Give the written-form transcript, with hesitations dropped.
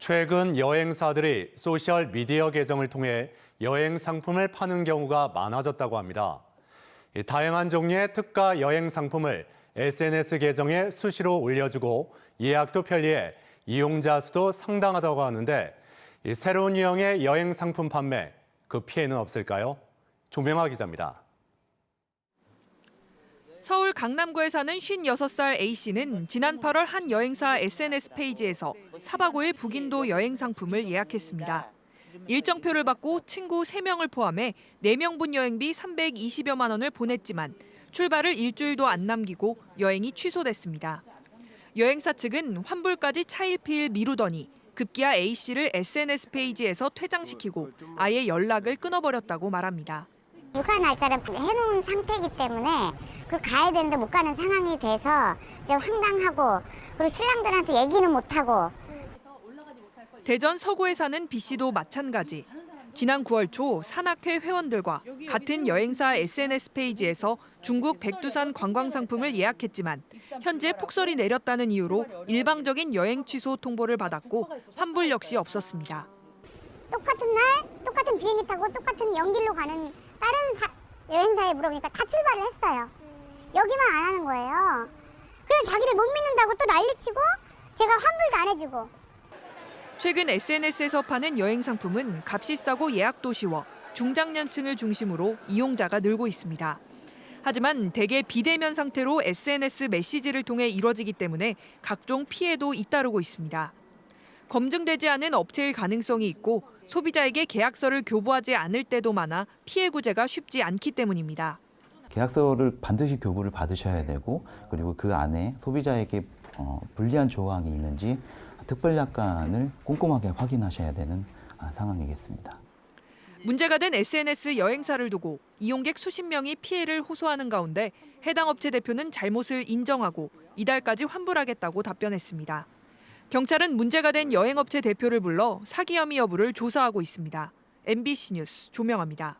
최근 여행사들이 소셜 미디어 계정을 통해 여행 상품을 파는 경우가 많아졌다고 합니다. 다양한 종류의 특가 여행 상품을 SNS 계정에 수시로 올려주고 예약도 편리해 이용자 수도 상당하다고 하는데 새로운 유형의 여행 상품 판매, 그 피해는 없을까요? 조명아 기자입니다. 서울 강남구에 사는 56살 A씨는 지난 8월 한 여행사 SNS 페이지에서 4박 5일 북인도 여행 상품을 예약했습니다. 일정표를 받고 친구 3명을 포함해 4명분 여행비 320여만 원을 보냈지만 출발을 일주일도 안 남기고 여행이 취소됐습니다. 여행사 측은 환불까지 차일피일 미루더니 급기야 A씨를 SNS 페이지에서 퇴장시키고 아예 연락을 끊어버렸다고 말합니다. 휴가 날짜를 해놓은 상태이기 때문에 그걸 가야 되는데 못 가는 상황이 돼서 이제 황당하고 그리고 신랑들한테 얘기는 못하고. 대전 서구에 사는 B씨도 마찬가지. 지난 9월 초 산악회 회원들과 같은 여행사 SNS 페이지에서 중국 백두산 관광 상품을 예약했지만 현재 폭설이 내렸다는 이유로 일방적인 여행 취소 통보를 받았고 환불 역시 없었습니다. 똑같은 날 똑같은 비행기 타고 똑같은 연길로 가는 다른 여행사에 물어보니까 다 출발을 했어요. 여기만 안 하는 거예요. 그래서 자기를 못 믿는다고 또 난리치고 제가 환불도 안 해주고. 최근 SNS에서 파는 여행 상품은 값이 싸고 예약도 쉬워 중장년층을 중심으로 이용자가 늘고 있습니다. 하지만 대개 비대면 상태로 SNS 메시지를 통해 이뤄지기 때문에 각종 피해도 잇따르고 있습니다. 검증되지 않은 업체일 가능성이 있고 소비자에게 계약서를 교부하지 않을 때도 많아 피해 구제가 쉽지 않기 때문입니다. 계약서를 반드시 교부를 받으셔야 되고 그리고 그 안에 소비자에게 불리한 조항이 있는지 특별약관을 꼼꼼하게 확인하셔야 되는 상황이겠습니다. 문제가 된 SNS 여행사를 두고 이용객 수십 명이 피해를 호소하는 가운데 해당 업체 대표는 잘못을 인정하고 이달까지 환불하겠다고 답변했습니다. 경찰은 문제가 된 여행업체 대표를 불러 사기 혐의 여부를 조사하고 있습니다. MBC 뉴스 조명아입니다.